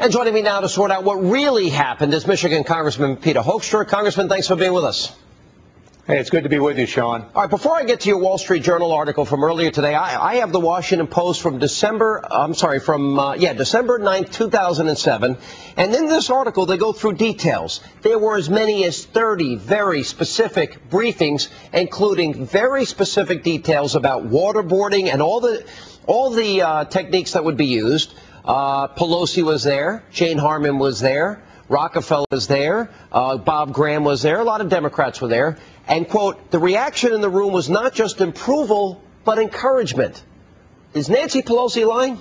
And joining me now to sort out what really happened is Michigan Congressman Peter Hoekstra. Congressman, thanks for being with us. Hey, it's good to be with you, Sean. All right, before I get to your Wall Street Journal article from earlier today, I have the Washington Post from December 9th, 2007. And in this article, they go through details. There were as many as 30 very specific briefings, including very specific details about waterboarding and all the techniques that would be used. Pelosi was there. Jane Harman was there. Rockefeller was there. Bob Graham was there. A lot of Democrats were there. And, quote, the reaction in the room was not just approval, but encouragement. Is Nancy Pelosi lying?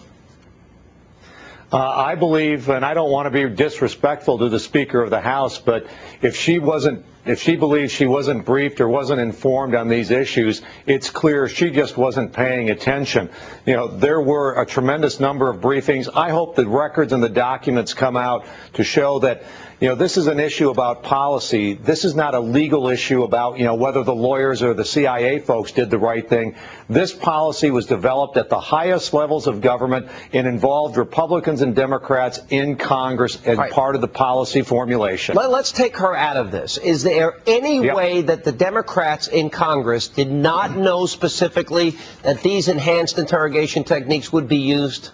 I believe, and I don't want to be disrespectful to the Speaker of the House, but if she believes she wasn't briefed or wasn't informed on these issues, it's clear she just wasn't paying attention. You know, there were a tremendous number of briefings. I hope the records and the documents come out to show that, you know, this is an issue about policy. This is not a legal issue about, you know, whether the lawyers or the CIA folks did the right thing. This policy was developed at the highest levels of government and involved Republicans and Democrats in Congress as part of the policy formulation. Let's take her out of this. Is there any way that the Democrats in Congress did not know specifically that these enhanced interrogation techniques would be used?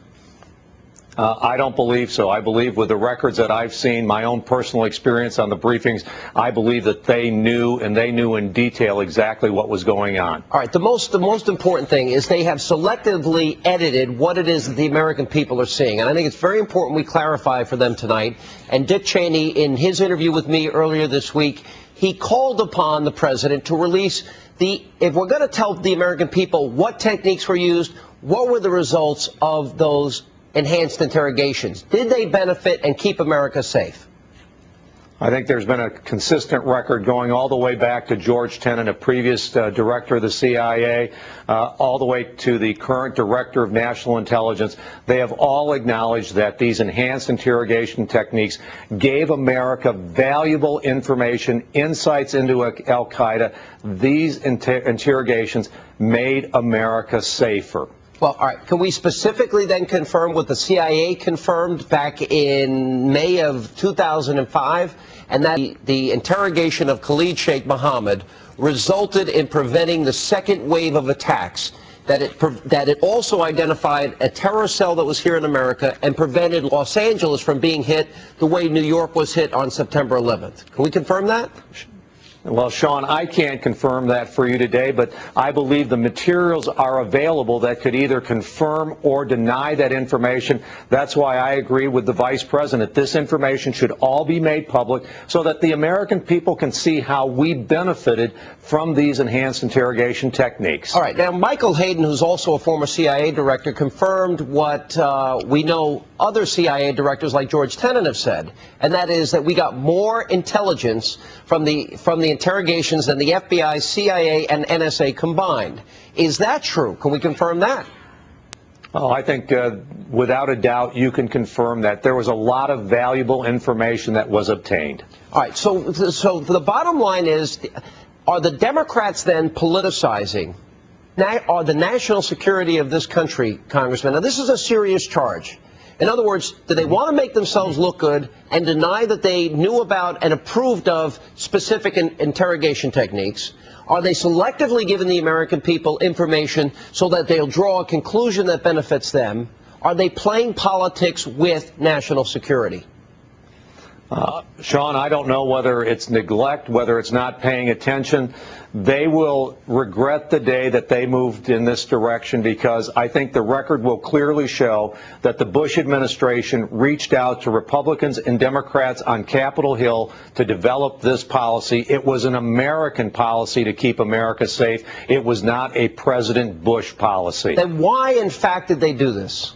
I don't believe so. I believe with the records that I've seen, my own personal experience on the briefings, I believe that they knew, and they knew in detail exactly what was going on. All right. The most important thing is they have selectively edited what it is that the American people are seeing. And I think it's very important we clarify for them tonight. And Dick Cheney, in his interview with me earlier this week, he called upon the president to release if we're going to tell the American people what techniques were used, what were the results of those enhanced interrogations? Did they benefit and keep America safe? I think there's been a consistent record going all the way back to George Tenet, a previous director of the CIA, all the way to the current director of national intelligence. They have all acknowledged that these enhanced interrogation techniques gave America valuable information, insights into Al-Qaeda. These interrogations made America safer. Well, all right. Can we specifically then confirm what the CIA confirmed back in May of 2005, and that the interrogation of Khalid Sheikh Mohammed resulted in preventing the second wave of attacks, that it also identified a terror cell that was here in America and prevented Los Angeles from being hit the way New York was hit on September 11th. Can we confirm that? Well, Sean, I can't confirm that for you today, but I believe the materials are available that could either confirm or deny that information. That's why I agree with the Vice President. This information should all be made public so that the American people can see how we benefited from these enhanced interrogation techniques. All right. Now, Michael Hayden, who's also a former CIA director, confirmed what we know other CIA directors like George Tenet have said, and that is that we got more intelligence from the interrogations than the FBI, CIA, and NSA combined. Is that true? Can we confirm that? Oh, I think without a doubt you can confirm that there was a lot of valuable information that was obtained. All right. So the bottom line is, are the Democrats then politicizing the national security of this country, Congressman? Now, this is a serious charge. In other words, do they want to make themselves look good and deny that they knew about and approved of specific interrogation techniques? Are they selectively giving the American people information so that they'll draw a conclusion that benefits them? Are they playing politics with national security? Sean, I don't know whether it's neglect, whether it's not paying attention. They will regret the day that they moved in this direction, because I think the record will clearly show that the Bush administration reached out to Republicans and Democrats on Capitol Hill to develop this policy. It was an American policy to keep America safe. It was not a President Bush policy. Then why, in fact, did they do this?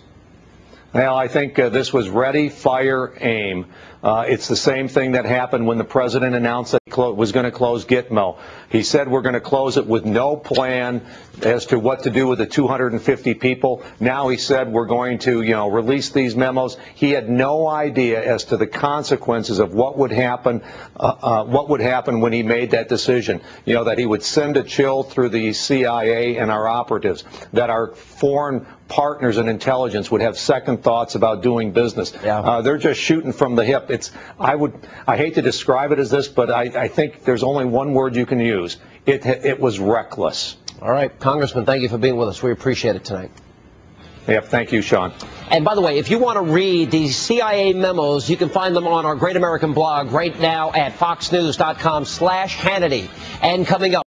Well, I think this was ready, fire, aim. It's the same thing that happened when the president announced that he was going to close Gitmo. He said we're going to close it with no plan as to what to do with the 250 people. Now he said we're going to, release these memos. He had no idea as to the consequences of what would happen when he made that decision. That he would send a chill through the CIA and our operatives, that our foreign partners in intelligence would have second thoughts about doing business. Yeah. They're just shooting from the hip. I hate to describe it as this, but I think there's only one word you can use. It was reckless. All right, Congressman, thank you for being with us. We appreciate it tonight. Yep, thank you, Sean. And by the way, if you want to read these CIA memos, you can find them on our Great American blog right now at foxnews.com/Hannity. And coming up,